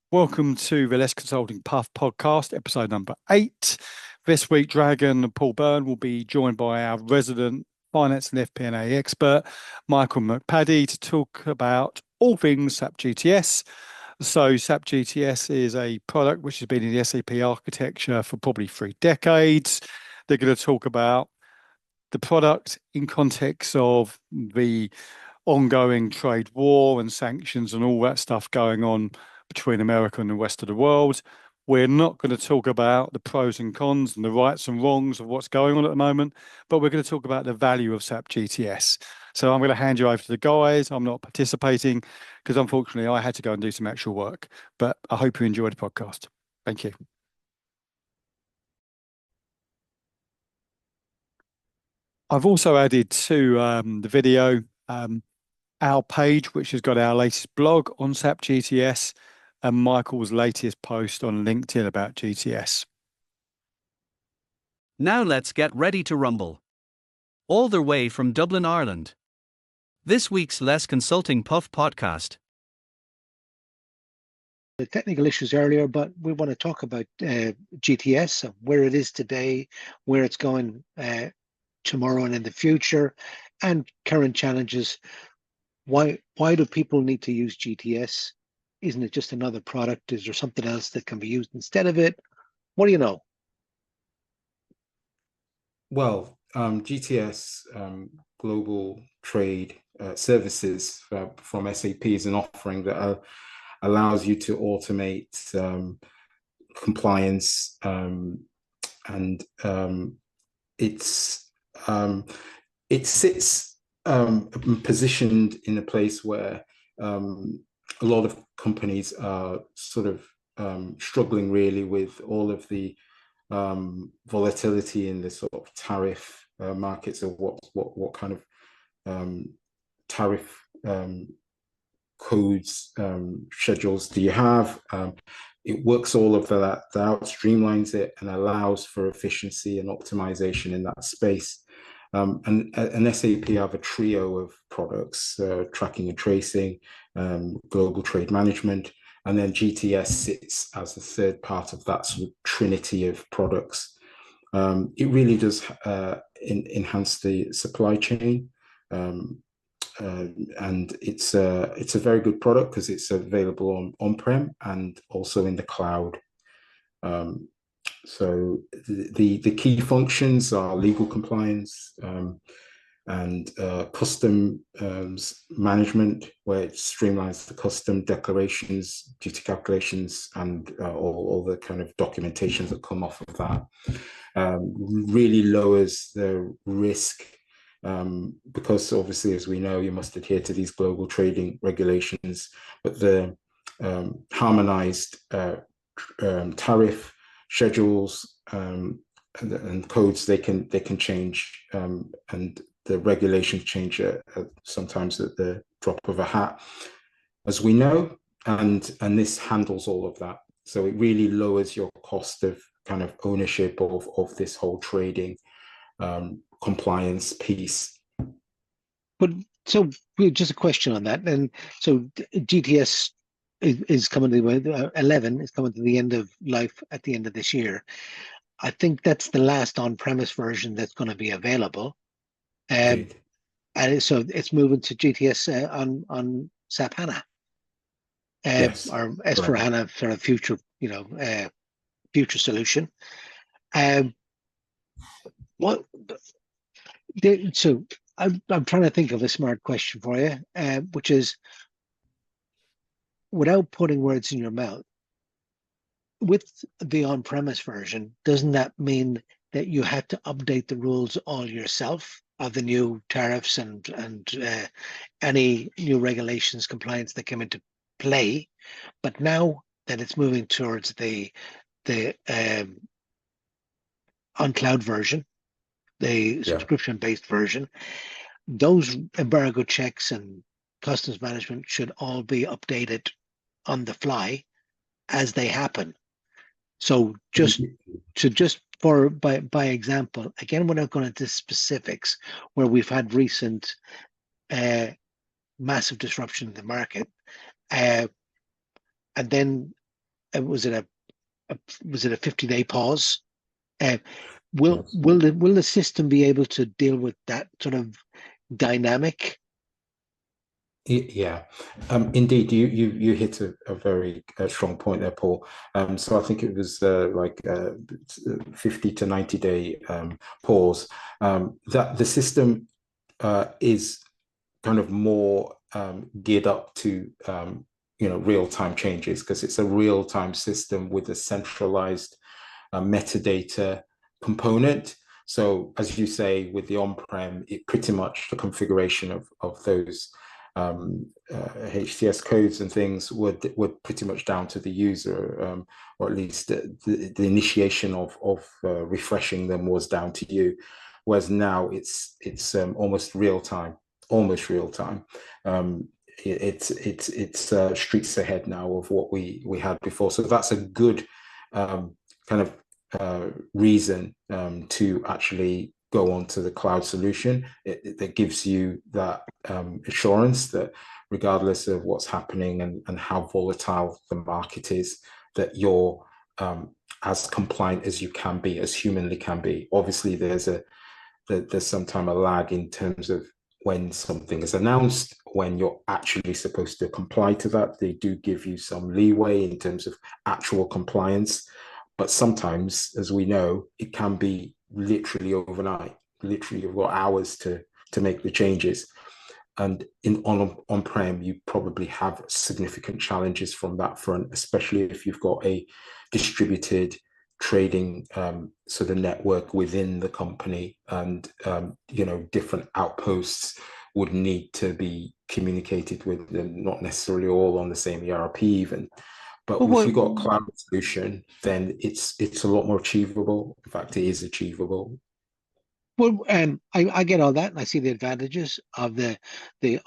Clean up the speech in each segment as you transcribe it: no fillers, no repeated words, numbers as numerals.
Welcome to the Consulting Puff podcast, episode number 8. This week, Dragon and Paul Byrne will be joined by our resident finance and FP&A expert, Michael Mcpaddy, to talk about all things SAP GTS. So SAP GTS is a product which has been in the SAP architecture for probably 3 decades. They're going to talk about the product in context of the ongoing trade war and sanctions and all that stuff going on between America and the rest of the world. We're not going to talk about the pros and cons and the rights and wrongs of what's going on at the moment, but we're going to talk about the value of SAP GTS. So I'm going to hand you over to the guys. I'm not participating because unfortunately I had to go and do some actual work, but I hope you enjoyed the podcast. Thank you. I've also added to the video our page, which has got our latest blog on SAP GTS and Michael's latest post on LinkedIn about GTS. Now let's get ready to rumble. All the way from Dublin, Ireland. This week's Consulting Puff podcast. The technical issues earlier, but we want to talk about GTS, where it is today, where it's going tomorrow and in the future, and current challenges. Why do people need to use GTS? Isn't it just another product? Is there something else that can be used instead of it? What do you know? Well, GTS, Global Trade Services from SAP is an offering that allows you to automate compliance, and it sits positioned in a place where a lot of companies are sort of struggling really with all of the volatility in the sort of tariff markets, of what kind of tariff codes, schedules do you have. It works all of that out, streamlines it, and allows for efficiency and optimization in that space. And SAP have a trio of products, tracking and tracing, global trade management, and then GTS sits as the third part of that sort of trinity of products. It really does enhance the supply chain, and it's a very good product because it's available on-prem and also in the cloud. So the key functions are legal compliance and custom management, where it streamlines the custom declarations, duty calculations, and all the kind of documentations that come off of that. Really lowers the risk, because obviously, as we know, you must adhere to these global trading regulations, but the harmonized tariff schedules and codes, they can change, and the regulations change sometimes at the drop of a hat, as we know, and this handles all of that. So it really lowers your cost of kind of ownership of this whole trading compliance piece. But so just a question on that, and so GTS is coming to 11 is coming to the end of life at the end of this year. I think that's the last on-premise version that's going to be available. And so it's moving to GTS on SAP HANA, Yes, or S4HANA for a future, future solution. So I'm trying to think of a smart question for you, which is, without putting words in your mouth, with the on-premise version, doesn't that mean that you had to update the rules all yourself of the new tariffs and any new regulations, compliance that came into play? But now that it's moving towards the on cloud version, the subscription-based version, those embargo checks and customs management should all be updated on the fly as they happen. So just by example, again, we're not going into specifics where we've had recent massive disruption in the market, and then was it a 50-day pause? Uh, Yes. will the system be able to deal with that sort of dynamic? Yeah, indeed, you hit a very strong point there, Paul. So I think it was 50 to 90-day pause. That the system is kind of more geared up to real-time changes, because it's a real-time system with a centralized metadata component. So as you say, with the on-prem, it pretty much the configuration of those HTS codes and things were pretty much down to the user, or at least the initiation of refreshing them was down to you. Whereas now it's almost real time, almost real time. It's streets ahead now of what we had before. So that's a good kind of reason to actually go on to the cloud solution. It gives you that assurance that regardless of what's happening and how volatile the market is, that you're as compliant as you can be, as humanly can be. Obviously, there's sometimes a lag in terms of when something is announced, when you're actually supposed to comply to that. They do give you some leeway in terms of actual compliance. But sometimes, as we know, it can be literally overnight. Literally, you've got hours to make the changes. And on-prem, you probably have significant challenges from that front, especially if you've got a distributed trading sort of network within the company, and different outposts would need to be communicated with, them, not necessarily all on the same ERP even. But if you've got a cloud solution, then it's a lot more achievable. In fact, it is achievable. Well, I get all that, and I see the advantages of the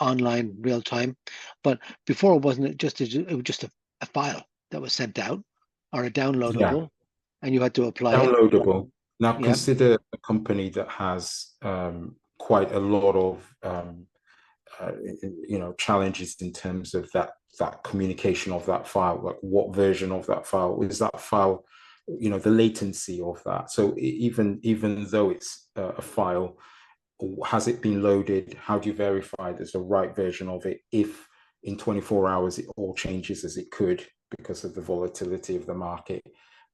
online real time. But before, it wasn't just it was just a file that was sent out, or a downloadable, and you had to apply downloadable. it. Now Yeah. consider a company that has quite a lot of challenges in terms of that communication of that file. Like, what version of that file is that file? The latency of that. So even though it's a file, has it been loaded? How do you verify there's the right version of it if in 24 hours it all changes as it could because of the volatility of the market?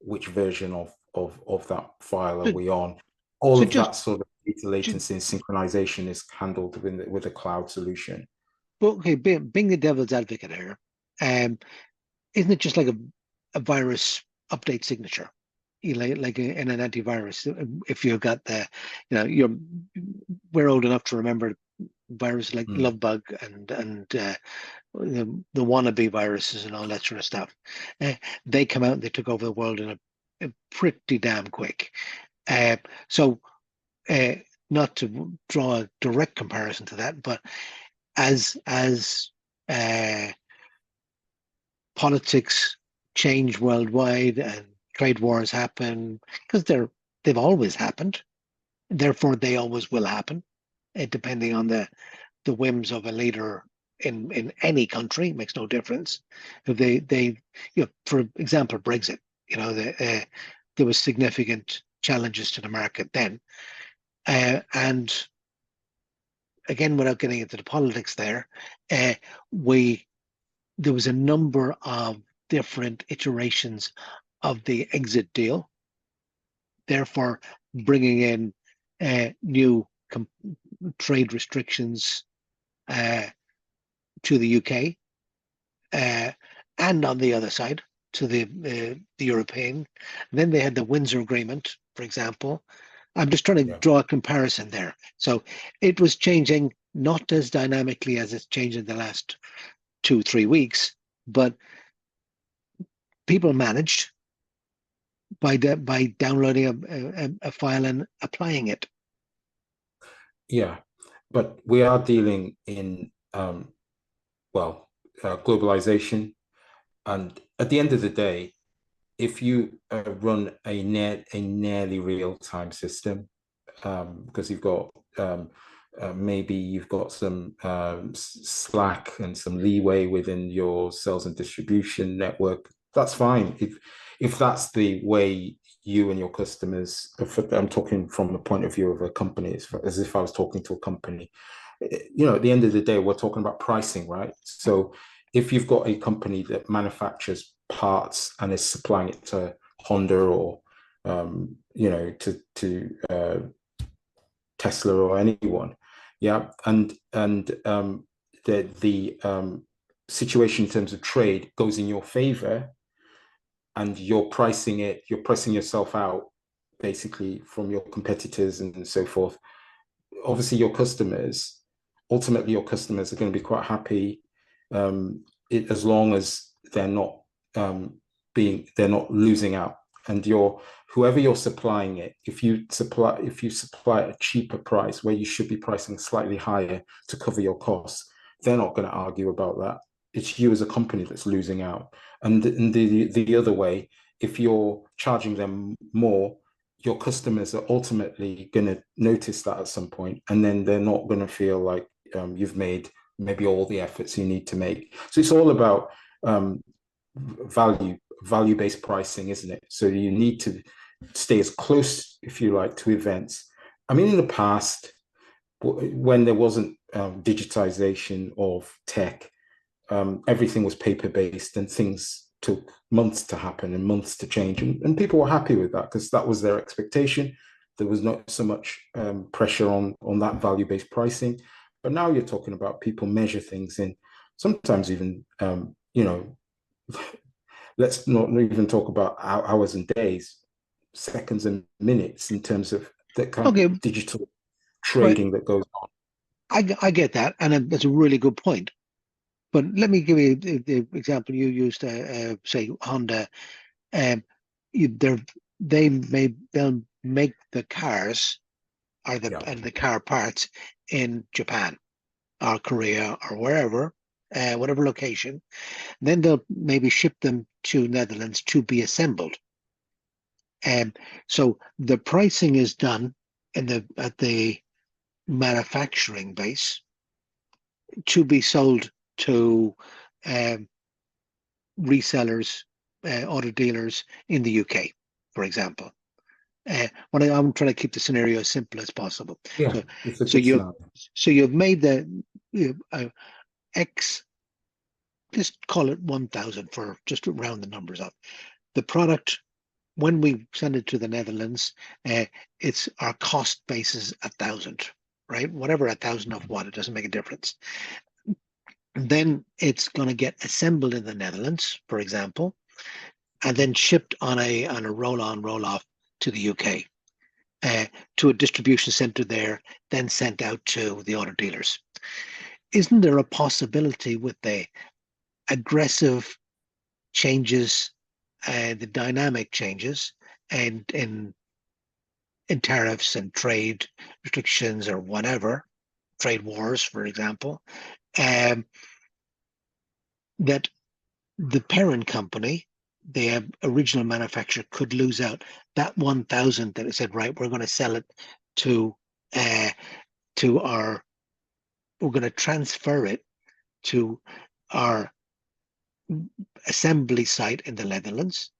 Which version of that file are we on? All of that sort of data latency and synchronization is handled with a cloud solution. But okay, being the devil's advocate here, isn't it just like a virus update signature? Like in an antivirus, if you've got we're old enough to remember viruses like Lovebug and the wannabe viruses and all that sort of stuff. They come out and they took over the world in a pretty damn quick. So not to draw a direct comparison to that, but as politics change worldwide and trade wars happen, because they've always happened, therefore they always will happen, depending on the whims of a leader in any country. Makes no difference. If they for example, Brexit, there was significant challenges to the market then, and again, without getting into the politics there, there was a number of different iterations of the exit deal, therefore bringing in new trade restrictions to the UK, and on the other side to the European. And then they had the Windsor Agreement, for example. I'm just trying to draw a comparison there. So it was changing not as dynamically as it's changed in the last 2-3 weeks, but people managed by downloading a file and applying it. Yeah, but we are dealing in globalization, and at the end of the day, if you run a nearly real-time system, because you've got maybe you've got some slack and some leeway within your sales and distribution network that's fine. If that's the way you and your customers, I'm talking from the point of view of a company, as if I was talking to a company. At the end of the day, we're talking about pricing, right? So if you've got a company that manufactures parts and is supplying it to Honda or to Tesla or anyone, yeah, and the situation in terms of trade goes in your favor, and you're pricing yourself out basically from your competitors and so forth. Obviously, ultimately your customers are going to be quite happy, as long as they're not losing out. And whoever you're supplying it, if you supply at a cheaper price where you should be pricing slightly higher to cover your costs, they're not going to argue about that. It's you as a company that's losing out. And the other way, if you're charging them more, your customers are ultimately going to notice that at some point, and then they're not going to feel like you've made maybe all the efforts you need to make. So it's all about value-based pricing, isn't it? So you need to stay as close, if you like, to events. I mean, in the past, when there wasn't digitization of tech, everything was paper-based and things took months to happen and months to change. And people were happy with that because that was their expectation. There was not so much pressure on that value-based pricing. But now you're talking about people measure things in sometimes even, let's not even talk about hours and days, seconds and minutes in terms of that kind of digital trading that goes on. I get that, and that's a really good point. But let me give you the example you used, say Honda. They'll make the cars and the car parts in Japan or Korea or wherever, whatever location. Then they'll maybe ship them to Netherlands to be assembled. So the pricing is done at the manufacturing base to be sold to resellers, auto dealers in the UK, for example. I'm trying to keep the scenario as simple as possible. Yeah, so you've made the X, just call it 1,000 for just to round the numbers up. The product, when we send it to the Netherlands, it's our cost basis 1,000, right? Whatever 1,000 of what, it doesn't make a difference. Then it's going to get assembled in the Netherlands, for example, and then shipped on a roll-on, roll-off to the UK, to a distribution center there, then sent out to the auto dealers. Isn't there a possibility with the aggressive changes, the dynamic changes, and in tariffs and trade restrictions or whatever, trade wars, for example, that the parent company, the original manufacturer, could lose out that 1,000 that it said, right, we're going to sell it we're going to transfer it to our assembly site in the Netherlands,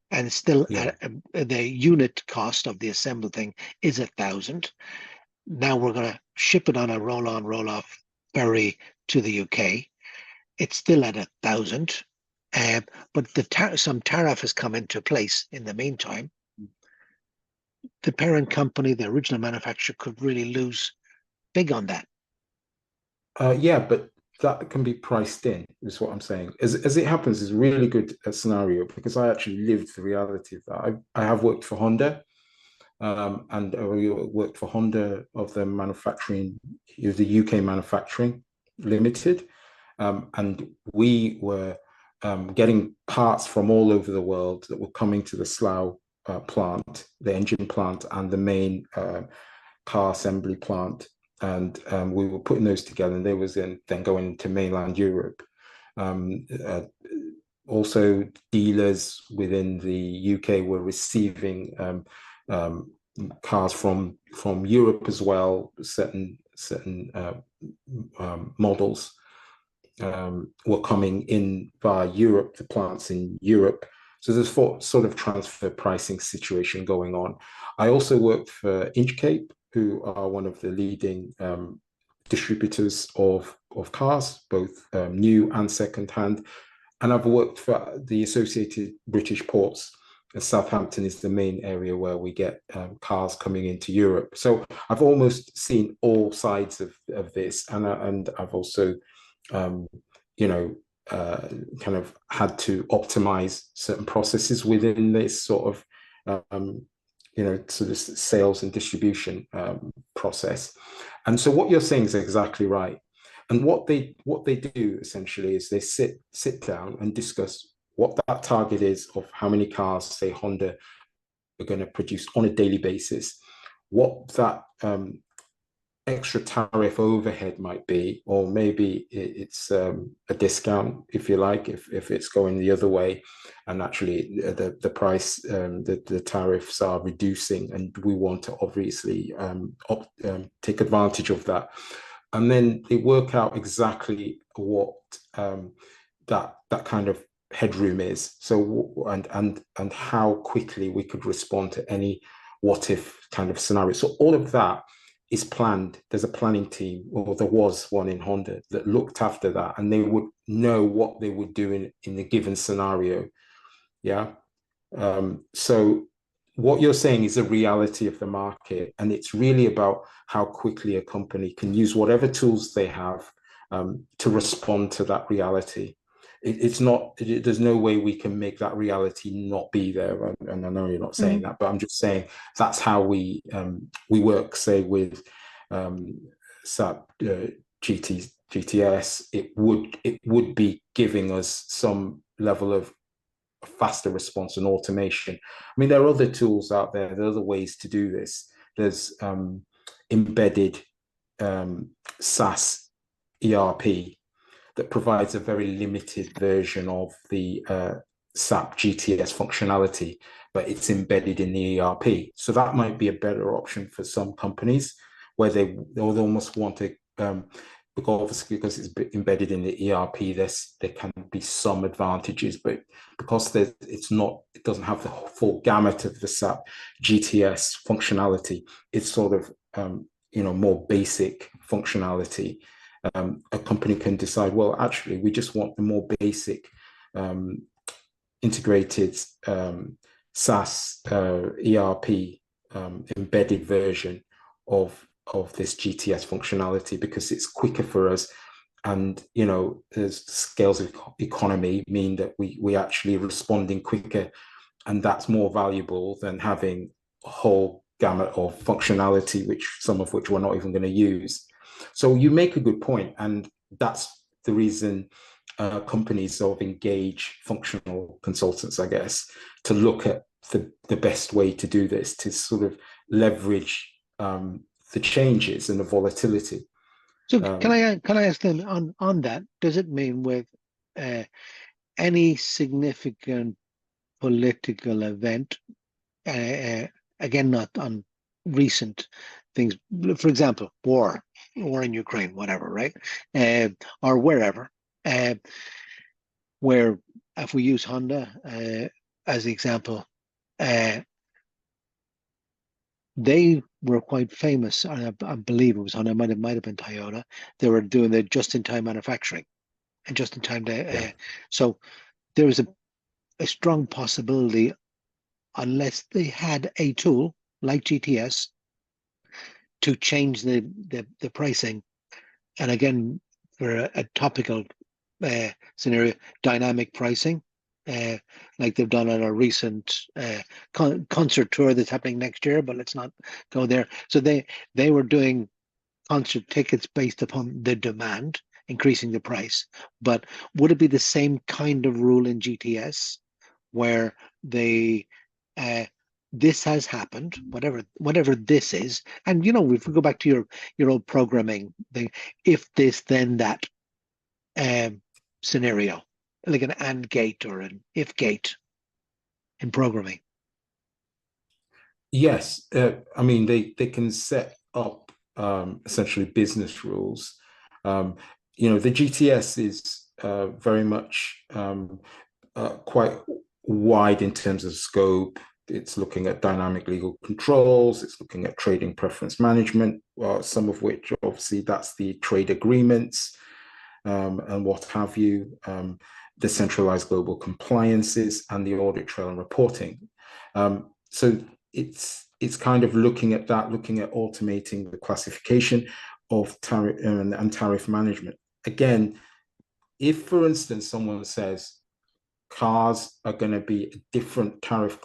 and still the unit cost of the assembled thing is 1,000. Now we're going to ship it on a roll-on, roll-off ferry to the UK. It's still at 1,000, but some tariff has come into place in the meantime. The parent company, the original manufacturer, could really lose big on that. But that can be priced in, is what I'm saying. As it happens, is a really good scenario because I actually lived the reality of that. I have worked for Honda, and I worked for Honda of the manufacturing, the UK manufacturing limited. And we were getting parts from all over the world that were coming to the Slough plant, the engine plant, and the main car assembly plant. And we were putting those together, and they was then going to mainland Europe. Also, dealers within the UK were receiving cars from Europe as well, certain models. were coming in via Europe, the plants in Europe. So there's sort of transfer pricing situation going on. I also worked for Inchcape, who are one of the leading distributors of cars, both new and second-hand. And I've worked for the Associated British Ports. Southampton is the main area where we get cars coming into Europe. So I've almost seen all sides of this, and I've also, you know, kind of had to optimize certain processes within this sort of, you know, sort of sales and distribution process. And so what you're saying is exactly right. And what they do essentially is they sit down and discuss what that target is of how many cars, say, Honda are going to produce on a daily basis, what that extra tariff overhead might be, or maybe it's a discount, if you like, if it's going the other way, and actually the price, the tariffs are reducing, and we want to obviously take advantage of that. And then they work out exactly what that kind of headroom is. So and how quickly we could respond to any what if kind of scenario. So all of that is planned. There's a planning team, or there was one in Honda that looked after that, and they would know what they would do in a given scenario. Yeah. So what you're saying is a reality of the market, and it's really about how quickly a company can use whatever tools they have to respond to that reality. It's not, there's no way we can make that reality not be there. And I know you're not saying that, but I'm just saying that's how we work, say, with SAP GTS. It would be giving us some level of faster response and automation. I mean, there are other tools out there. There are other ways to do this. There's embedded SaaS ERP that provides a very limited version of the SAP GTS functionality, but it's embedded in the ERP. So that might be a better option for some companies, where they almost want to, because it's embedded in the ERP, there can be some advantages, but because it doesn't have the full gamut of the SAP GTS functionality, it's sort of more basic functionality. A company can decide, well, actually, we just want the more basic integrated SaaS ERP embedded version of this GTS functionality, because it's quicker for us, and there's scales of economy mean that we actually responding quicker, and that's more valuable than having a whole gamut of functionality, some of which we're not even going to use. So you make a good point, and that's the reason companies sort of engage functional consultants, I guess, to look at the best way to do this, to sort of leverage the changes and the volatility. So can I ask then on that? Does it mean with any significant political event, again, not on recent things, for example, war in Ukraine, whatever, right? Or wherever, where if we use Honda as the example, they were quite famous. I believe it was Honda, might have been Toyota. They were doing the just-in-time manufacturing and just-in-time. So there was a strong possibility, unless they had a tool like GTS to change the pricing, and again, for a topical scenario, dynamic pricing, like they've done on a recent concert tour that's happening next year, but let's not go there. So they were doing concert tickets based upon the demand, increasing the price. But would it be the same kind of rule in GTS, where they this has happened, whatever this is, and if we go back to your old programming thing, if this then that scenario, like an AND gate or an if gate in programming? Yes, I mean they can set up essentially business rules. the GTS is very much quite wide in terms of scope. It's looking at dynamic legal controls. It's looking at trading preference management, some of which obviously that's the trade agreements and what have you, the centralized global compliances and the audit trail and reporting. So it's kind of looking at that, looking at automating the classification of tariff and tariff management. Again, if, for instance, someone says cars are going to be a different tariff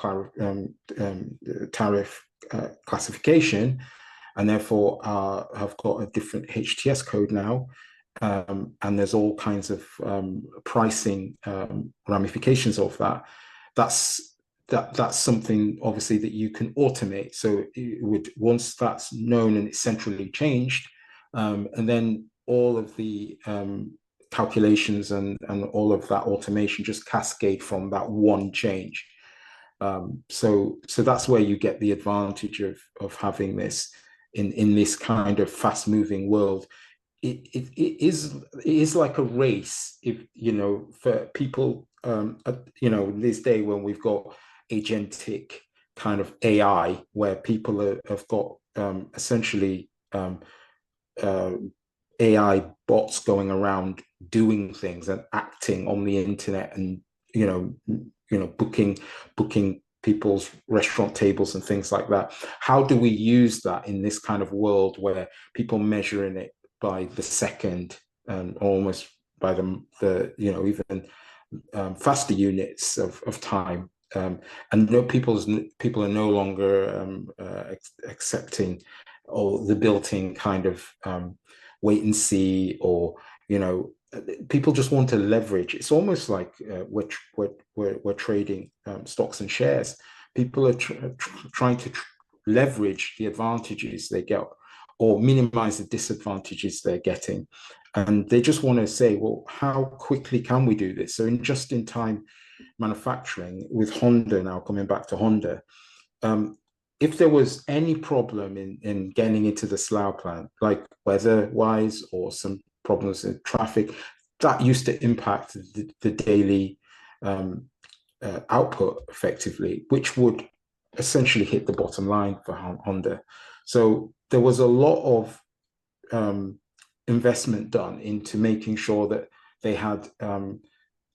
classification, and therefore have got a different HTS code now, and there's all kinds of pricing ramifications of that. That's something obviously that you can automate. So it would, once that's known and it's centrally changed, and then all of the calculations and all of that automation just cascade from that one change. So that's where you get the advantage of having this in this kind of fast moving world. It is like a race, if for people this day when we've got agentic kind of AI where people have got essentially AI bots going around doing things and acting on the internet and booking people's restaurant tables and things like that. How do we use that in this kind of world where people measuring it by the second and almost by the even faster units of time, and people are no longer accepting the built-in kind of wait and see, or people just want to leverage. It's almost like we're trading stocks and shares. People are trying to leverage the advantages they get or minimize the disadvantages they're getting. And they just want to say, well, how quickly can we do this? So in just-in-time manufacturing with Honda, now coming back to Honda, if there was any problem in getting into the Slough plant, like weather-wise or some problems in traffic, that used to impact the daily output effectively, which would essentially hit the bottom line for Honda. So there was a lot of investment done into making sure that they had a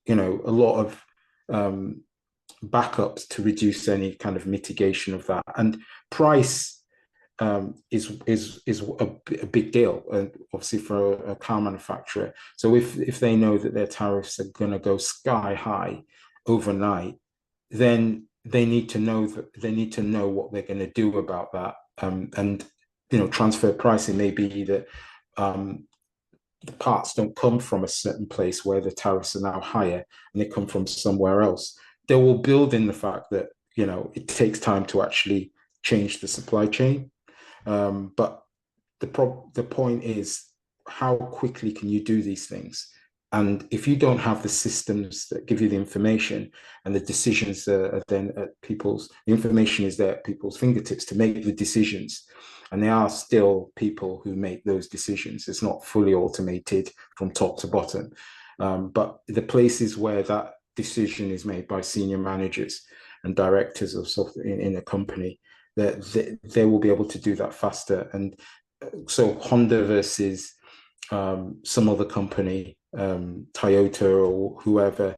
lot of backups to reduce any kind of mitigation of that. And price is a big deal, obviously, for a car manufacturer. So if they know that their tariffs are going to go sky high overnight, then they need to know what they're going to do about that. And transfer pricing may be that the parts don't come from a certain place where the tariffs are now higher and they come from somewhere else. They will build in the fact that it takes time to actually change the supply chain. But the point is, how quickly can you do these things? And if you don't have the systems that give you the information and the decisions are then at the information is there at people's fingertips to make the decisions. And there are still people who make those decisions. It's not fully automated from top to bottom. But the places where that decision is made by senior managers and directors of software in a company, that they will be able to do that faster. And so Honda versus some other company, Toyota or whoever,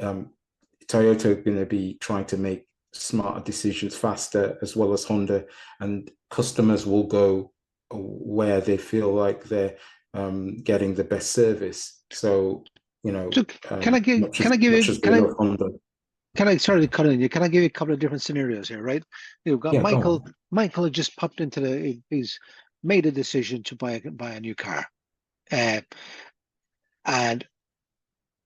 Toyota are going to be trying to make smarter decisions faster, as well as Honda, and customers will go where they feel like they're getting the best service. So can I give sorry to cut in you? Can I give you a couple of different scenarios here, right? You've got Michael. Michael just popped into he's made a decision to buy a new car, and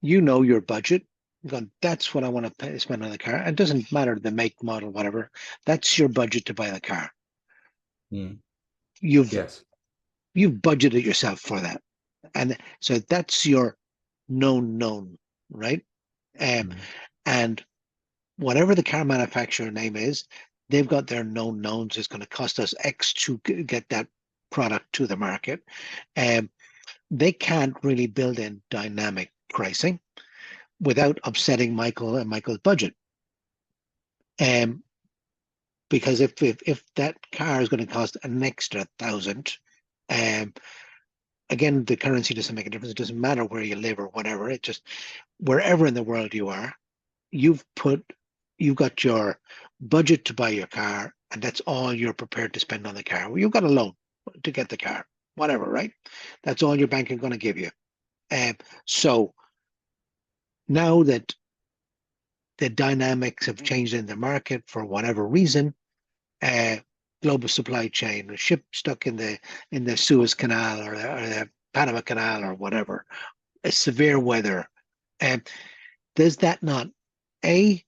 your budget. Going, that's what I want to spend on the car. It doesn't matter the make, model, whatever. That's your budget to buy the car. Mm. You've budgeted yourself for that, and so that's your known, right? And whatever the car manufacturer name is, they've got their known knowns. It's going to cost us X to get that product to the market. they can't really build in dynamic pricing without upsetting Michael and Michael's budget. Because if that car is going to cost an extra 1,000, again, the currency doesn't make a difference. It doesn't matter where you live or whatever. It just, wherever in the world you are, you've got your budget to buy your car, and that's all you're prepared to spend on the car. Well, you've got a loan to get the car, whatever, right? That's all your bank is going to give you. So now that the dynamics have changed in the market for whatever reason, global supply chain, a ship stuck in the Suez Canal or the Panama Canal or whatever, a severe weather, does that not, you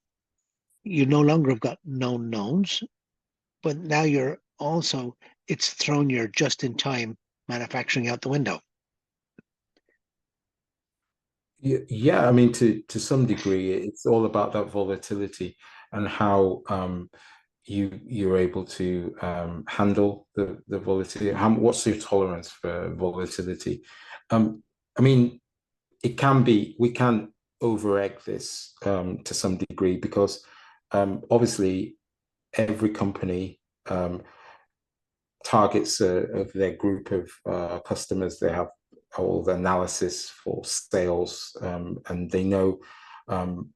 no longer have got known knowns, but now it's thrown your just-in-time manufacturing out the window. Yeah, I mean, to some degree, it's all about that volatility and how you're able to handle the volatility. What's your tolerance for volatility? I mean, we can over-egg this to some degree because obviously every company targets of their group of customers. They have all the analysis for sales, and they know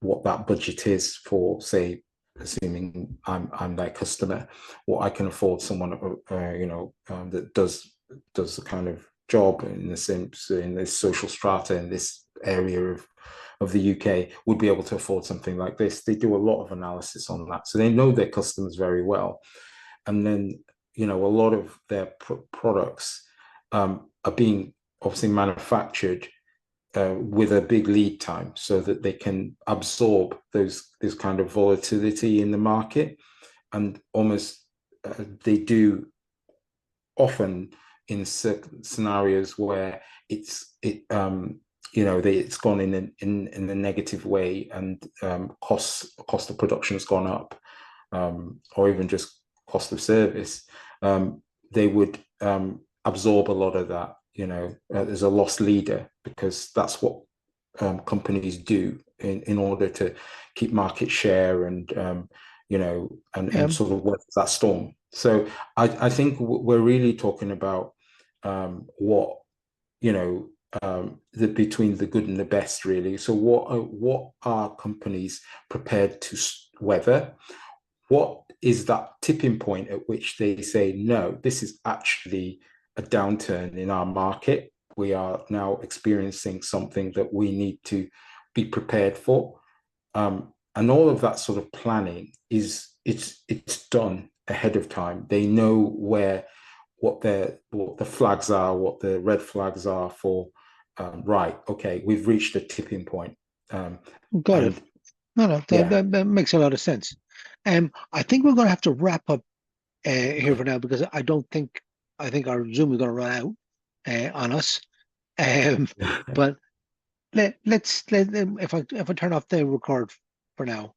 what that budget is for, say, assuming I'm their customer, what I can afford someone that does the kind of job in the sense in this social strata in this area of the UK would be able to afford something like this. They do a lot of analysis on that, so they know their customers very well, and then a lot of their products are being obviously manufactured with a big lead time so that they can absorb this kind of volatility in the market. And almost they do often in certain scenarios where it's gone in a negative way, and cost of production has gone up, or even just cost of service, they would absorb a lot of that, as a loss leader, because that's what companies do in order to keep market share and sort of weather that storm. So I think we're really talking about what between the good and the best, really. So what are companies prepared to weather? What is that tipping point at which they say, no, this is actually a downturn in our market. We are now experiencing something that we need to be prepared for. And all of that sort of planning it's done ahead of time. They know what the flags are, what the red flags are for, right, okay, we've reached a tipping point. Got it. No, that makes a lot of sense. I think we're going to have to wrap up here for now, because I think our Zoom is going to run out on us. But if I turn off the record for now,